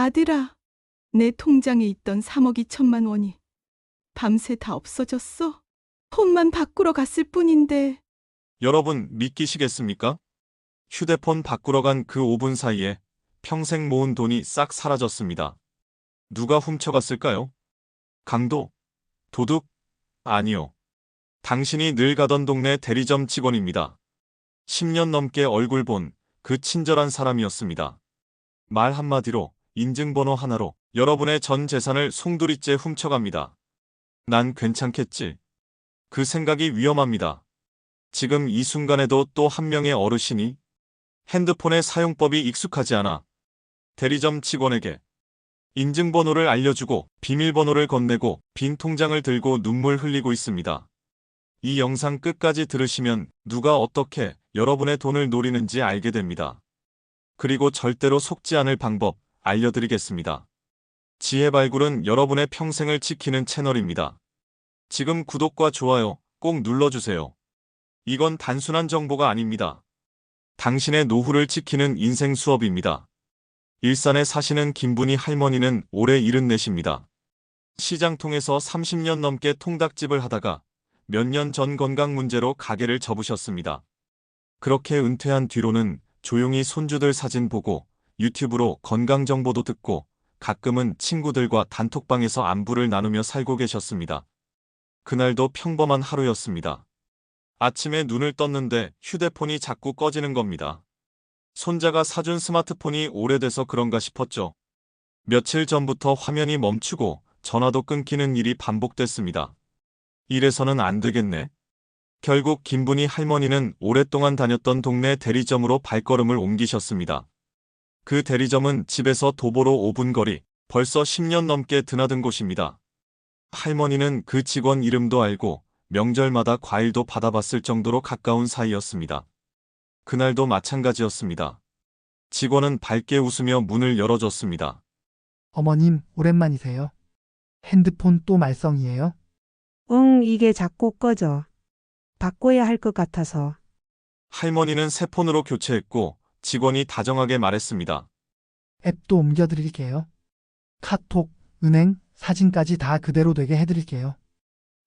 아들아, 내 통장에 있던 3억 2천만 원이 밤새 다 없어졌어? 폰만 바꾸러 갔을 뿐인데. 여러분 믿기시겠습니까? 휴대폰 바꾸러 간 그 5분 사이에 평생 모은 돈이 싹 사라졌습니다. 누가 훔쳐갔을까요? 강도? 도둑? 아니요. 당신이 늘 가던 동네 대리점 직원입니다. 10년 넘게 얼굴 본 그 친절한 사람이었습니다. 말 한마디로, 인증번호 하나로 여러분의 전 재산을 송두리째 훔쳐갑니다. 난 괜찮겠지. 그 생각이 위험합니다. 지금 이 순간에도 또 한 명의 어르신이 핸드폰의 사용법이 익숙하지 않아 대리점 직원에게 인증번호를 알려주고 비밀번호를 건네고 빈 통장을 들고 눈물 흘리고 있습니다. 이 영상 끝까지 들으시면 누가 어떻게 여러분의 돈을 노리는지 알게 됩니다. 그리고 절대로 속지 않을 방법 알려드리겠습니다. 지혜 발굴은 여러분의 평생을 지키는 채널입니다. 지금 구독과 좋아요 꼭 눌러주세요. 이건 단순한 정보가 아닙니다. 당신의 노후를 지키는 인생 수업입니다. 일산에 사시는 김분희 할머니는 올해 74입니다. 시장통에서 30년 넘게 통닭집을 하다가 몇 년 전 건강 문제로 가게를 접으셨습니다. 그렇게 은퇴한 뒤로는 조용히 손주들 사진 보고 유튜브로 건강 정보도 듣고 가끔은 친구들과 단톡방에서 안부를 나누며 살고 계셨습니다. 그날도 평범한 하루였습니다. 아침에 눈을 떴는데 휴대폰이 자꾸 꺼지는 겁니다. 손자가 사준 스마트폰이 오래돼서 그런가 싶었죠. 며칠 전부터 화면이 멈추고 전화도 끊기는 일이 반복됐습니다. 이래서는 안 되겠네. 결국 김분희 할머니는 오랫동안 다녔던 동네 대리점으로 발걸음을 옮기셨습니다. 그 대리점은 집에서 도보로 5분 거리, 벌써 10년 넘게 드나든 곳입니다. 할머니는 그 직원 이름도 알고 명절마다 과일도 받아봤을 정도로 가까운 사이였습니다. 그날도 마찬가지였습니다. 직원은 밝게 웃으며 문을 열어줬습니다. 어머님, 오랜만이세요. 핸드폰 또 말썽이에요? 응, 이게 자꾸 꺼져. 바꿔야 할 것 같아서. 할머니는 새 폰으로 교체했고 직원이 다정하게 말했습니다. 앱도 옮겨드릴게요. 카톡, 은행, 사진까지 다 그대로 되게 해드릴게요.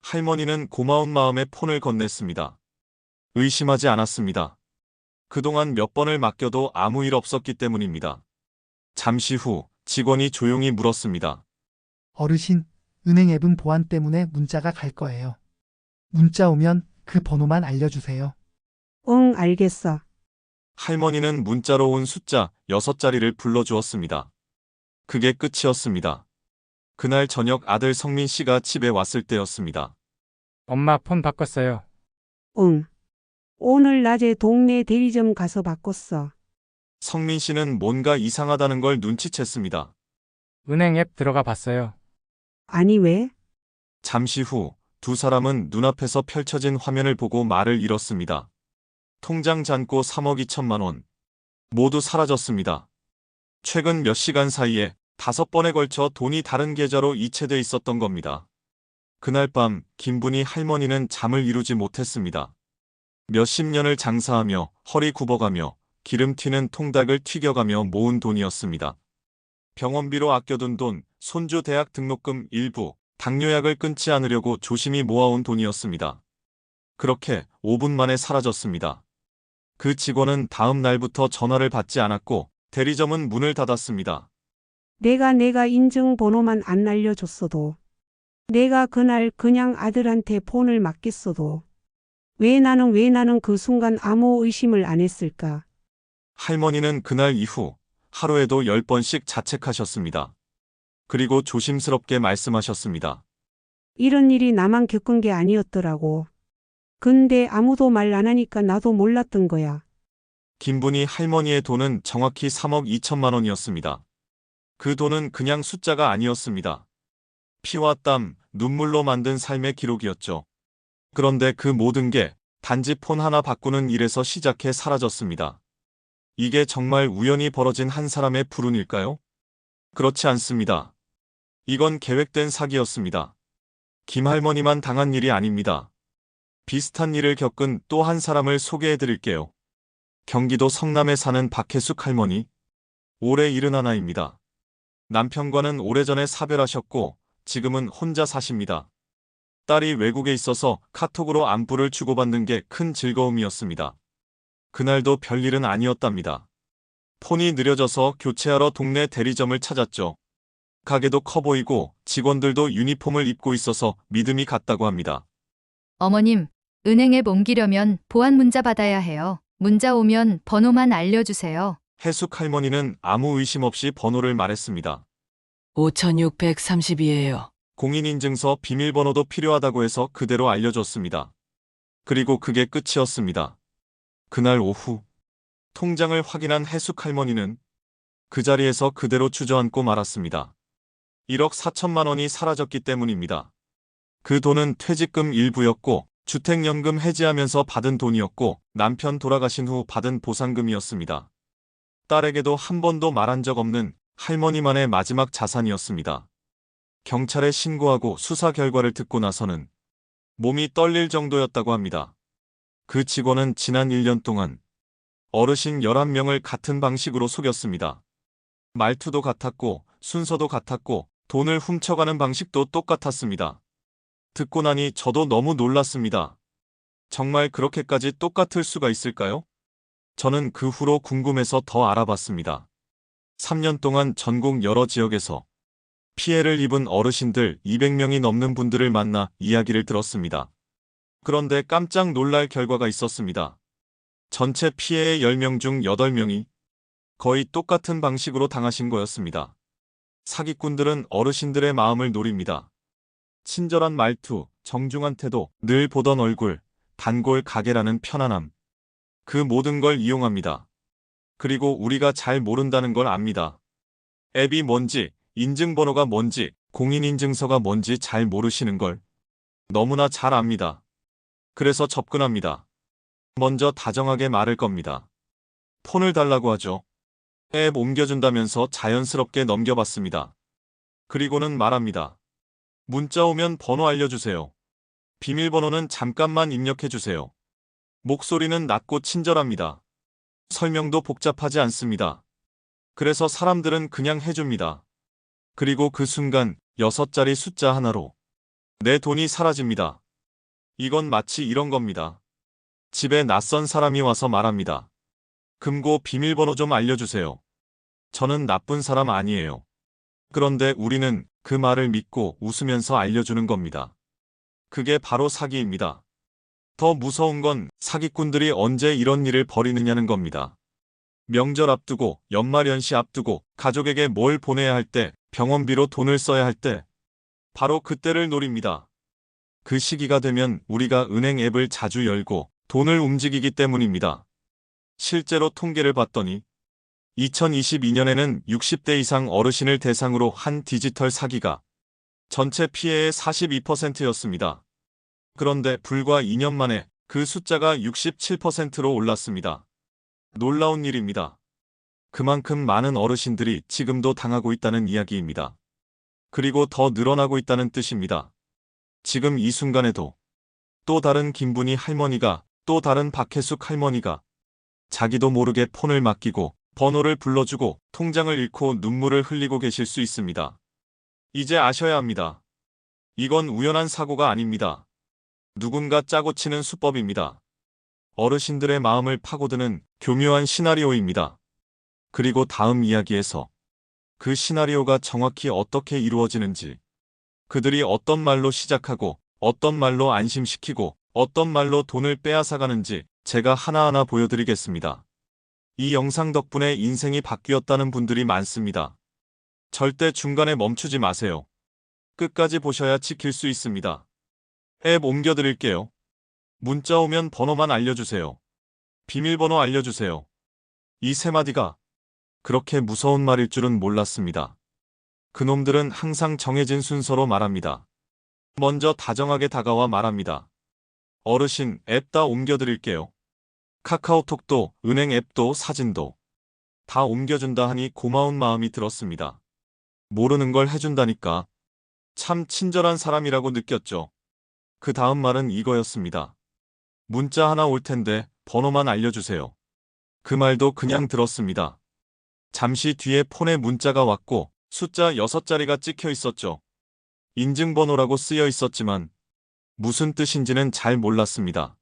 할머니는 고마운 마음에 폰을 건넸습니다. 의심하지 않았습니다. 그동안 몇 번을 맡겨도 아무 일 없었기 때문입니다. 잠시 후 직원이 조용히 물었습니다. 어르신, 은행 앱은 보안 때문에 문자가 갈 거예요. 문자 오면 그 번호만 알려주세요. 응, 알겠어. 할머니는 문자로 온 숫자 6자리를 불러주었습니다. 그게 끝이었습니다. 그날 저녁 아들 성민 씨가 집에 왔을 때였습니다. 엄마 폰 바꿨어요. 응. 오늘 낮에 동네 대리점 가서 바꿨어. 성민 씨는 뭔가 이상하다는 걸 눈치챘습니다. 은행 앱 들어가 봤어요. 아니, 왜? 잠시 후 두 사람은 눈앞에서 펼쳐진 화면을 보고 말을 잃었습니다. 통장 잔고 3억 2천만 원. 모두 사라졌습니다. 최근 몇 시간 사이에 5번에 걸쳐 돈이 다른 계좌로 이체돼 있었던 겁니다. 그날 밤 김분희 할머니는 잠을 이루지 못했습니다. 몇십 년을 장사하며 허리 굽어가며 기름 튀는 통닭을 튀겨가며 모은 돈이었습니다. 병원비로 아껴둔 돈, 손주 대학 등록금 일부, 당뇨약을 끊지 않으려고 조심히 모아온 돈이었습니다. 그렇게 5분 만에 사라졌습니다. 그 직원은 다음 날부터 전화를 받지 않았고 대리점은 문을 닫았습니다. 내가 인증번호만 안 알려줬어도. 내가 그날 그냥 아들한테 폰을 맡겼어도. 왜 나는 그 순간 아무 의심을 안 했을까? 할머니는 그날 이후 하루에도 10번씩 자책하셨습니다. 그리고 조심스럽게 말씀하셨습니다. 이런 일이 나만 겪은 게 아니었더라고. 근데 아무도 말 안 하니까 나도 몰랐던 거야. 김분희 할머니의 돈은 정확히 3억 2천만 원이었습니다. 그 돈은 그냥 숫자가 아니었습니다. 피와 땀, 눈물로 만든 삶의 기록이었죠. 그런데 그 모든 게 단지 폰 하나 바꾸는 일에서 시작해 사라졌습니다. 이게 정말 우연히 벌어진 한 사람의 불운일까요? 그렇지 않습니다. 이건 계획된 사기였습니다. 김 할머니만 당한 일이 아닙니다. 비슷한 일을 겪은 또 한 사람을 소개해 드릴게요. 경기도 성남에 사는 박혜숙 할머니. 올해 71입니다. 남편과는 오래전에 사별하셨고 지금은 혼자 사십니다. 딸이 외국에 있어서 카톡으로 안부를 주고받는 게 큰 즐거움이었습니다. 그날도 별일은 아니었답니다. 폰이 느려져서 교체하러 동네 대리점을 찾았죠. 가게도 커 보이고 직원들도 유니폼을 입고 있어서 믿음이 갔다고 합니다. 어머님, 은행 앱 옮기려면 보안 문자 받아야 해요. 문자 오면 번호만 알려주세요. 해숙 할머니는 아무 의심 없이 번호를 말했습니다. 5632예요. 공인인증서 비밀번호도 필요하다고 해서 그대로 알려줬습니다. 그리고 그게 끝이었습니다. 그날 오후 통장을 확인한 해숙 할머니는 그 자리에서 그대로 주저앉고 말았습니다. 1억 4천만 원이 사라졌기 때문입니다. 그 돈은 퇴직금 일부였고 주택연금 해지하면서 받은 돈이었고 남편 돌아가신 후 받은 보상금이었습니다. 딸에게도 한 번도 말한 적 없는 할머니만의 마지막 자산이었습니다. 경찰에 신고하고 수사 결과를 듣고 나서는 몸이 떨릴 정도였다고 합니다. 그 직원은 지난 1년 동안 어르신 11명을 같은 방식으로 속였습니다. 말투도 같았고 순서도 같았고 돈을 훔쳐가는 방식도 똑같았습니다. 듣고 나니 저도 너무 놀랐습니다. 정말 그렇게까지 똑같을 수가 있을까요? 저는 그 후로 궁금해서 더 알아봤습니다. 3년 동안 전국 여러 지역에서 피해를 입은 어르신들 200명이 넘는 분들을 만나 이야기를 들었습니다. 그런데 깜짝 놀랄 결과가 있었습니다. 전체 피해의 10명 중 8명이 거의 똑같은 방식으로 당하신 거였습니다. 사기꾼들은 어르신들의 마음을 노립니다. 친절한 말투, 정중한 태도, 늘 보던 얼굴, 단골 가게라는 편안함. 그 모든 걸 이용합니다. 그리고 우리가 잘 모른다는 걸 압니다. 앱이 뭔지, 인증번호가 뭔지, 공인인증서가 뭔지 잘 모르시는 걸 너무나 잘 압니다. 그래서 접근합니다. 먼저 다정하게 말할 겁니다. 폰을 달라고 하죠. 앱 옮겨준다면서 자연스럽게 넘겨봤습니다. 그리고는 말합니다. 문자 오면 번호 알려주세요. 비밀번호는 잠깐만 입력해주세요. 목소리는 낮고 친절합니다. 설명도 복잡하지 않습니다. 그래서 사람들은 그냥 해줍니다. 그리고 그 순간 6자리 숫자 하나로 내 돈이 사라집니다. 이건 마치 이런 겁니다. 집에 낯선 사람이 와서 말합니다. 금고 비밀번호 좀 알려주세요. 저는 나쁜 사람 아니에요. 그런데 우리는 그 말을 믿고 웃으면서 알려주는 겁니다. 그게 바로 사기입니다. 더 무서운 건 사기꾼들이 언제 이런 일을 벌이느냐는 겁니다. 명절 앞두고, 연말연시 앞두고, 가족에게 뭘 보내야 할 때, 병원비로 돈을 써야 할 때, 바로 그때를 노립니다. 그 시기가 되면 우리가 은행 앱을 자주 열고 돈을 움직이기 때문입니다. 실제로 통계를 봤더니 2022년에는 60대 이상 어르신을 대상으로 한 디지털 사기가 전체 피해의 42%였습니다. 그런데 불과 2년 만에 그 숫자가 67%로 올랐습니다. 놀라운 일입니다. 그만큼 많은 어르신들이 지금도 당하고 있다는 이야기입니다. 그리고 더 늘어나고 있다는 뜻입니다. 지금 이 순간에도 또 다른 김분희 할머니가 또 다른 박혜숙 할머니가 자기도 모르게 폰을 맡기고 번호를 불러주고 통장을 잃고 눈물을 흘리고 계실 수 있습니다. 이제 아셔야 합니다. 이건 우연한 사고가 아닙니다. 누군가 짜고 치는 수법입니다. 어르신들의 마음을 파고드는 교묘한 시나리오입니다. 그리고 다음 이야기에서 그 시나리오가 정확히 어떻게 이루어지는지, 그들이 어떤 말로 시작하고 어떤 말로 안심시키고 어떤 말로 돈을 빼앗아가는지 제가 하나하나 보여드리겠습니다. 이 영상 덕분에 인생이 바뀌었다는 분들이 많습니다. 절대 중간에 멈추지 마세요. 끝까지 보셔야 지킬 수 있습니다. 앱 옮겨드릴게요. 문자 오면 번호만 알려주세요. 비밀번호 알려주세요. 이 세 마디가 그렇게 무서운 말일 줄은 몰랐습니다. 그놈들은 항상 정해진 순서로 말합니다. 먼저 다정하게 다가와 말합니다. 어르신, 앱 다 옮겨드릴게요. 카카오톡도, 은행 앱도, 사진도 다 옮겨준다 하니 고마운 마음이 들었습니다. 모르는 걸 해준다니까 참 친절한 사람이라고 느꼈죠. 그 다음 말은 이거였습니다. 문자 하나 올 텐데 번호만 알려주세요. 그 말도 그냥 들었습니다. 잠시 뒤에 폰에 문자가 왔고 숫자 6자리가 찍혀 있었죠. 인증번호라고 쓰여 있었지만 무슨 뜻인지는 잘 몰랐습니다.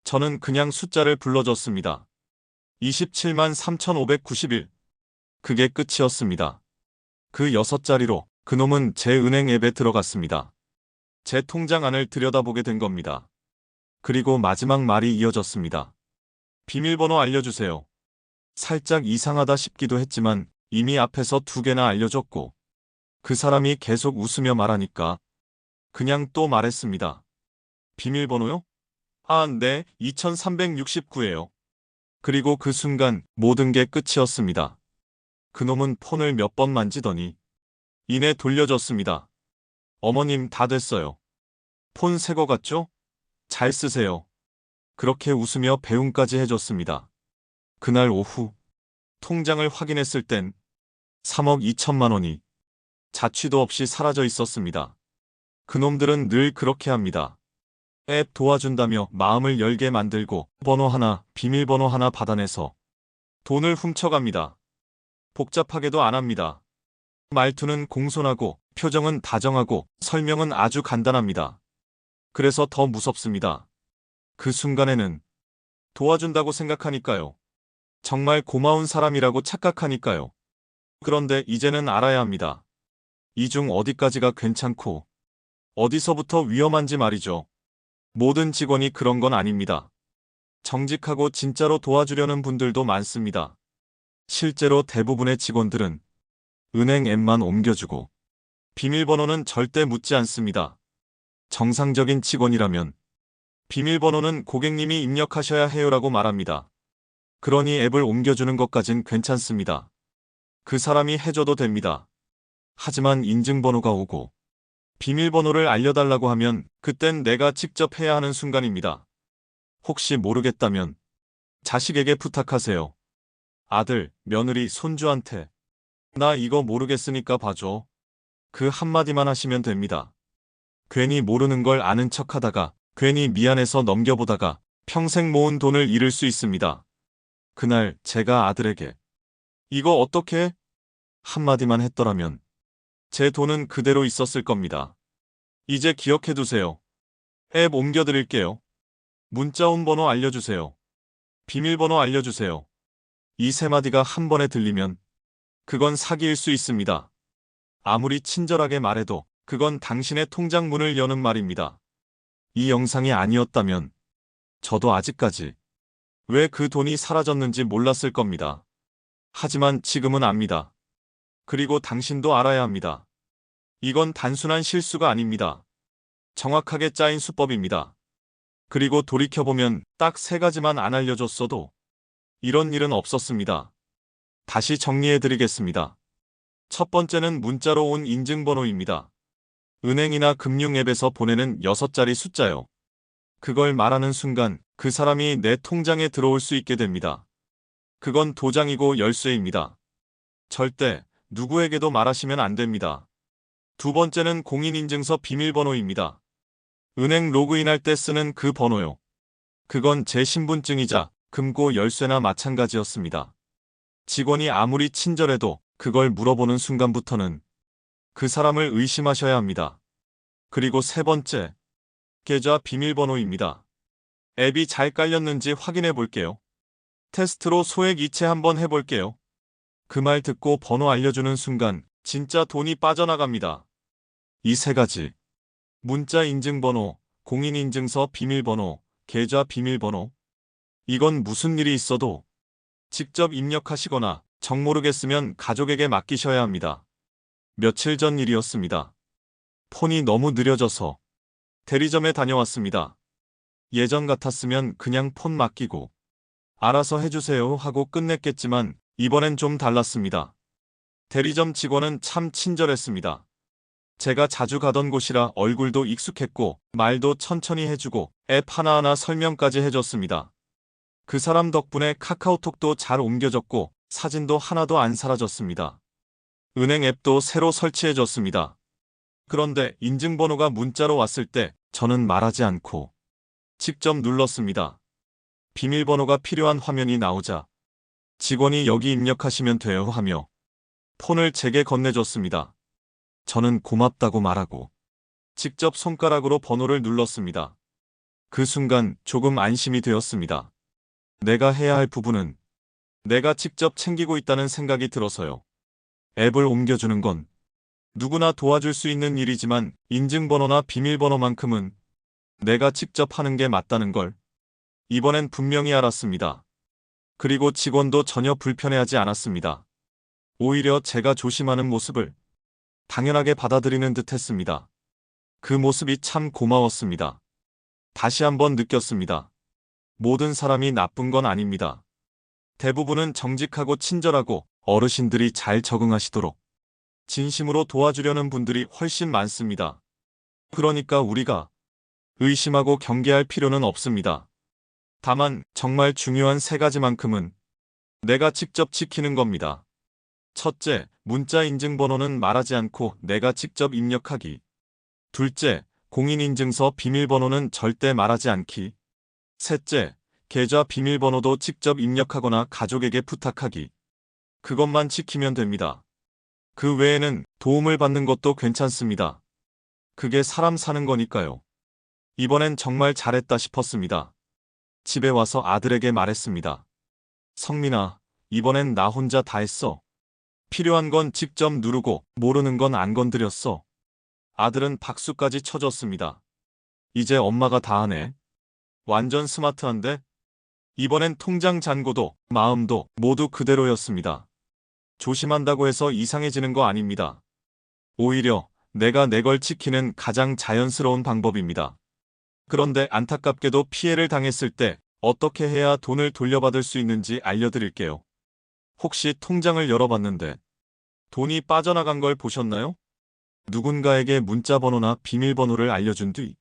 저는 그냥 숫자를 불러줬습니다. 27만 3,591. 그게 끝이었습니다. 그 6자리로 그놈은 제 은행 앱에 들어갔습니다. 제 통장 안을 들여다보게 된 겁니다. 그리고 마지막 말이 이어졌습니다. 비밀번호 알려주세요. 살짝 이상하다 싶기도 했지만 이미 앞에서 2개나 알려줬고 그 사람이 계속 웃으며 말하니까 그냥 또 말했습니다. 비밀번호요? 아, 네, 2369예요. 그리고 그 순간 모든 게 끝이었습니다. 그놈은 폰을 몇 번 만지더니 이내 돌려줬습니다. 어머님 다 됐어요. 폰 새 거 같죠? 잘 쓰세요. 그렇게 웃으며 배웅까지 해줬습니다. 그날 오후 통장을 확인했을 땐 3억 2천만 원이 자취도 없이 사라져 있었습니다. 그놈들은 늘 그렇게 합니다. 앱 도와준다며 마음을 열게 만들고 번호 하나, 비밀번호 하나 받아내서 돈을 훔쳐갑니다. 복잡하게도 안 합니다. 말투는 공손하고 표정은 다정하고 설명은 아주 간단합니다. 그래서 더 무섭습니다. 그 순간에는 도와준다고 생각하니까요. 정말 고마운 사람이라고 착각하니까요. 그런데 이제는 알아야 합니다. 이 중 어디까지가 괜찮고 어디서부터 위험한지 말이죠. 모든 직원이 그런 건 아닙니다. 정직하고 진짜로 도와주려는 분들도 많습니다. 실제로 대부분의 직원들은 은행 앱만 옮겨주고 비밀번호는 절대 묻지 않습니다. 정상적인 직원이라면 비밀번호는 고객님이 입력하셔야 해요라고 말합니다. 그러니 앱을 옮겨주는 것까진 괜찮습니다. 그 사람이 해줘도 됩니다. 하지만 인증번호가 오고 비밀번호를 알려달라고 하면 그땐 내가 직접 해야 하는 순간입니다. 혹시 모르겠다면 자식에게 부탁하세요. 아들, 며느리, 손주한테 나 이거 모르겠으니까 봐줘. 그 한마디만 하시면 됩니다. 괜히 모르는 걸 아는 척하다가 괜히 미안해서 넘겨보다가 평생 모은 돈을 잃을 수 있습니다. 그날 제가 아들에게 이거 어떻게? 한마디만 했더라면 제 돈은 그대로 있었을 겁니다. 이제 기억해두세요. 앱 옮겨드릴게요. 문자 온 번호 알려주세요. 비밀번호 알려주세요. 이 3마디가 한 번에 들리면 그건 사기일 수 있습니다. 아무리 친절하게 말해도 그건 당신의 통장 문을 여는 말입니다. 이 영상이 아니었다면 저도 아직까지 왜 그 돈이 사라졌는지 몰랐을 겁니다. 하지만 지금은 압니다. 그리고 당신도 알아야 합니다. 이건 단순한 실수가 아닙니다. 정확하게 짜인 수법입니다. 그리고 돌이켜보면 딱 3가지만 안 알려줬어도 이런 일은 없었습니다. 다시 정리해드리겠습니다. 첫 번째는 문자로 온 인증번호입니다. 은행이나 금융앱에서 보내는 6자리 숫자요. 그걸 말하는 순간 그 사람이 내 통장에 들어올 수 있게 됩니다. 그건 도장이고 열쇠입니다. 절대 누구에게도 말하시면 안 됩니다. 두 번째는 공인인증서 비밀번호입니다. 은행 로그인할 때 쓰는 그 번호요. 그건 제 신분증이자 금고 열쇠나 마찬가지였습니다. 직원이 아무리 친절해도 그걸 물어보는 순간부터는 그 사람을 의심하셔야 합니다. 그리고 3번째, 계좌 비밀번호입니다. 앱이 잘 깔렸는지 확인해 볼게요. 테스트로 소액 이체 한번 해볼게요. 그 말 듣고 번호 알려주는 순간 진짜 돈이 빠져나갑니다. 이 3가지. 문자 인증번호, 공인인증서 비밀번호, 계좌 비밀번호. 이건 무슨 일이 있어도 직접 입력하시거나 정 모르겠으면 가족에게 맡기셔야 합니다. 며칠 전 일이었습니다. 폰이 너무 느려져서 대리점에 다녀왔습니다. 예전 같았으면 그냥 폰 맡기고 알아서 해주세요 하고 끝냈겠지만 이번엔 좀 달랐습니다. 대리점 직원은 참 친절했습니다. 제가 자주 가던 곳이라 얼굴도 익숙했고 말도 천천히 해주고 앱 하나하나 설명까지 해줬습니다. 그 사람 덕분에 카카오톡도 잘 옮겨졌고 사진도 하나도 안 사라졌습니다. 은행 앱도 새로 설치해줬습니다. 그런데 인증번호가 문자로 왔을 때 저는 말하지 않고 직접 눌렀습니다. 비밀번호가 필요한 화면이 나오자 직원이 여기 입력하시면 돼요 하며 폰을 제게 건네줬습니다. 저는 고맙다고 말하고 직접 손가락으로 번호를 눌렀습니다. 그 순간 조금 안심이 되었습니다. 내가 해야 할 부분은 내가 직접 챙기고 있다는 생각이 들어서요. 앱을 옮겨주는 건 누구나 도와줄 수 있는 일이지만 인증번호나 비밀번호만큼은 내가 직접 하는 게 맞다는 걸 이번엔 분명히 알았습니다. 그리고 직원도 전혀 불편해하지 않았습니다. 오히려 제가 조심하는 모습을 당연하게 받아들이는 듯 했습니다. 그 모습이 참 고마웠습니다. 다시 한번 느꼈습니다. 모든 사람이 나쁜 건 아닙니다. 대부분은 정직하고 친절하고 어르신들이 잘 적응하시도록 진심으로 도와주려는 분들이 훨씬 많습니다. 그러니까 우리가 의심하고 경계할 필요는 없습니다. 다만 정말 중요한 3가지만큼은 내가 직접 지키는 겁니다. 첫째, 문자 인증번호는 말하지 않고 내가 직접 입력하기. 둘째, 공인인증서 비밀번호는 절대 말하지 않기. 셋째, 계좌 비밀번호도 직접 입력하거나 가족에게 부탁하기. 그것만 지키면 됩니다. 그 외에는 도움을 받는 것도 괜찮습니다. 그게 사람 사는 거니까요. 이번엔 정말 잘했다 싶었습니다. 집에 와서 아들에게 말했습니다. 성민아, 이번엔 나 혼자 다 했어. 필요한 건 직접 누르고 모르는 건 안 건드렸어. 아들은 박수까지 쳐줬습니다. 이제 엄마가 다 하네. 완전 스마트한데? 이번엔 통장 잔고도 마음도 모두 그대로였습니다. 조심한다고 해서 이상해지는 거 아닙니다. 오히려 내가 내 걸 지키는 가장 자연스러운 방법입니다. 그런데 안타깝게도 피해를 당했을 때 어떻게 해야 돈을 돌려받을 수 있는지 알려드릴게요. 혹시 통장을 열어봤는데 돈이 빠져나간 걸 보셨나요? 누군가에게 문자번호나 비밀번호를 알려준 뒤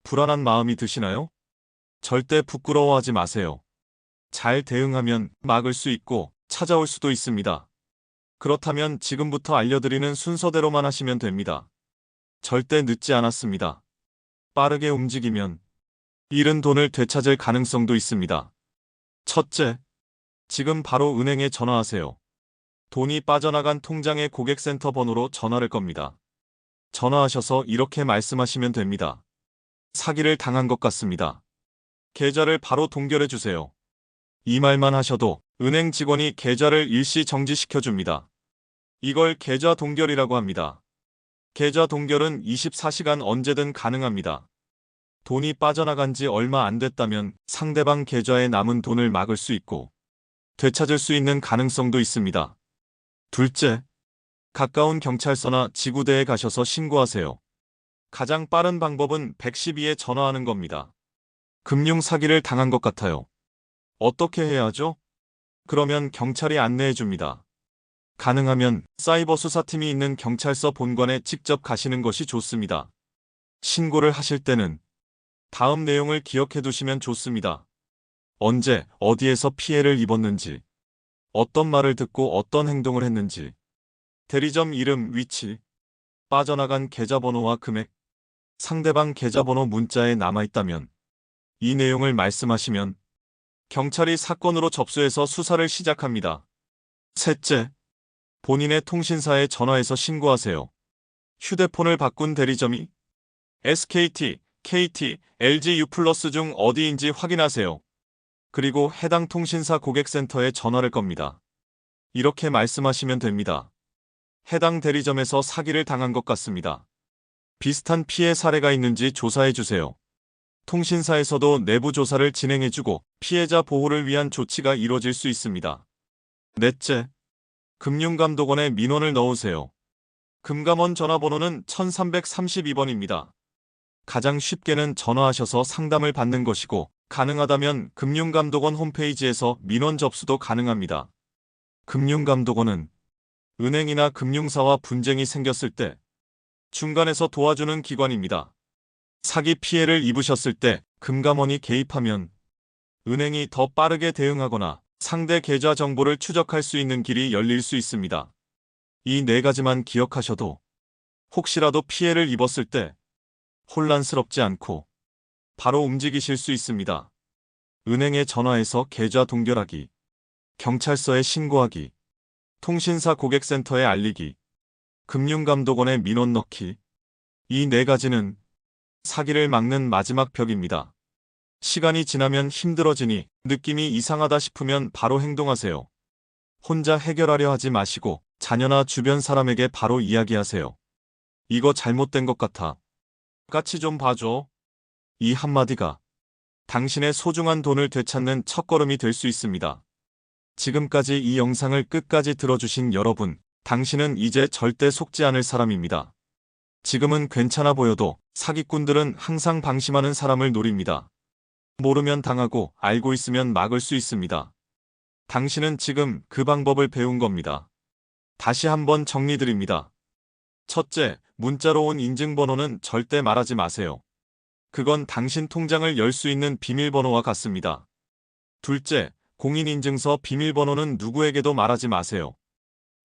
불안한 마음이 드시나요? 절대 부끄러워하지 마세요. 잘 대응하면 막을 수 있고 찾아올 수도 있습니다. 그렇다면 지금부터 알려드리는 순서대로만 하시면 됩니다. 절대 늦지 않았습니다. 빠르게 움직이면 잃은 돈을 되찾을 가능성도 있습니다. 첫째, 지금 바로 은행에 전화하세요. 돈이 빠져나간 통장의 고객센터 번호로 전화를 겁니다. 전화하셔서 이렇게 말씀하시면 됩니다. 사기를 당한 것 같습니다. 계좌를 바로 동결해 주세요. 이 말만 하셔도 은행 직원이 계좌를 일시 정지시켜 줍니다. 이걸 계좌 동결이라고 합니다. 계좌 동결은 24시간 언제든 가능합니다. 돈이 빠져나간 지 얼마 안 됐다면 상대방 계좌에 남은 돈을 막을 수 있고 되찾을 수 있는 가능성도 있습니다. 둘째, 가까운 경찰서나 지구대에 가셔서 신고하세요. 가장 빠른 방법은 112에 전화하는 겁니다. 금융 사기를 당한 것 같아요. 어떻게 해야 하죠? 그러면 경찰이 안내해 줍니다. 가능하면 사이버 수사팀이 있는 경찰서 본관에 직접 가시는 것이 좋습니다. 신고를 하실 때는 다음 내용을 기억해 두시면 좋습니다. 언제, 어디에서 피해를 입었는지, 어떤 말을 듣고 어떤 행동을 했는지, 대리점 이름, 위치, 빠져나간 계좌번호와 금액, 상대방 계좌번호 문자에 남아있다면 이 내용을 말씀하시면 경찰이 사건으로 접수해서 수사를 시작합니다. 셋째, 본인의 통신사에 전화해서 신고하세요. 휴대폰을 바꾼 대리점이 SKT, KT, LG U+ 중 어디인지 확인하세요. 그리고 해당 통신사 고객센터에 전화를 겁니다. 이렇게 말씀하시면 됩니다. 해당 대리점에서 사기를 당한 것 같습니다. 비슷한 피해 사례가 있는지 조사해주세요. 통신사에서도 내부 조사를 진행해주고 피해자 보호를 위한 조치가 이뤄질 수 있습니다. 넷째, 금융감독원에 민원을 넣으세요. 금감원 전화번호는 1332번입니다. 가장 쉽게는 전화하셔서 상담을 받는 것이고 가능하다면 금융감독원 홈페이지에서 민원 접수도 가능합니다. 금융감독원은 은행이나 금융사와 분쟁이 생겼을 때 중간에서 도와주는 기관입니다. 사기 피해를 입으셨을 때 금감원이 개입하면 은행이 더 빠르게 대응하거나 상대 계좌 정보를 추적할 수 있는 길이 열릴 수 있습니다. 이 4가지만 기억하셔도 혹시라도 피해를 입었을 때 혼란스럽지 않고 바로 움직이실 수 있습니다. 은행에 전화해서 계좌 동결하기, 경찰서에 신고하기, 통신사 고객센터에 알리기, 금융감독원에 민원 넣기. 이 네 가지는 사기를 막는 마지막 벽입니다. 시간이 지나면 힘들어지니 느낌이 이상하다 싶으면 바로 행동하세요. 혼자 해결하려 하지 마시고 자녀나 주변 사람에게 바로 이야기하세요. 이거 잘못된 것 같아. 같이 좀 봐줘. 이 한마디가 당신의 소중한 돈을 되찾는 첫걸음이 될 수 있습니다. 지금까지 이 영상을 끝까지 들어주신 여러분, 당신은 이제 절대 속지 않을 사람입니다. 지금은 괜찮아 보여도 사기꾼들은 항상 방심하는 사람을 노립니다. 모르면 당하고 알고 있으면 막을 수 있습니다. 당신은 지금 그 방법을 배운 겁니다. 다시 한번 정리드립니다. 첫째, 문자로 온 인증번호는 절대 말하지 마세요. 그건 당신 통장을 열 수 있는 비밀번호와 같습니다. 둘째, 공인인증서 비밀번호는 누구에게도 말하지 마세요.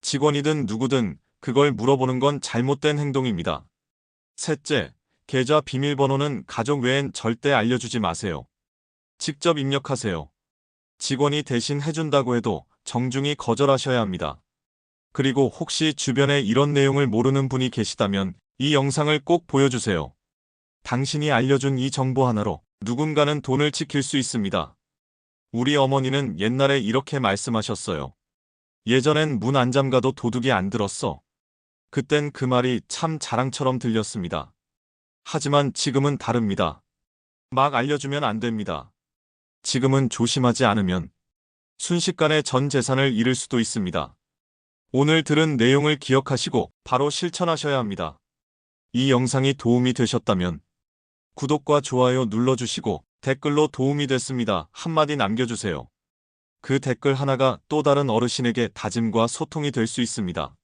직원이든 누구든 그걸 물어보는 건 잘못된 행동입니다. 셋째, 계좌 비밀번호는 가족 외엔 절대 알려주지 마세요. 직접 입력하세요. 직원이 대신 해준다고 해도 정중히 거절하셔야 합니다. 그리고 혹시 주변에 이런 내용을 모르는 분이 계시다면 이 영상을 꼭 보여주세요. 당신이 알려준 이 정보 하나로 누군가는 돈을 지킬 수 있습니다. 우리 어머니는 옛날에 이렇게 말씀하셨어요. 예전엔 문 안 잠가도 도둑이 안 들었어. 그땐 그 말이 참 자랑처럼 들렸습니다. 하지만 지금은 다릅니다. 막 알려주면 안 됩니다. 지금은 조심하지 않으면 순식간에 전 재산을 잃을 수도 있습니다. 오늘 들은 내용을 기억하시고 바로 실천하셔야 합니다. 이 영상이 도움이 되셨다면 구독과 좋아요 눌러주시고 댓글로 도움이 됐습니다 한마디 남겨주세요. 그 댓글 하나가 또 다른 어르신에게 다짐과 소통이 될 수 있습니다.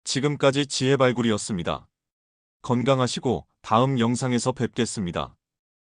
지금까지 지혜발굴이었습니다. 건강하시고 다음 영상에서 뵙겠습니다.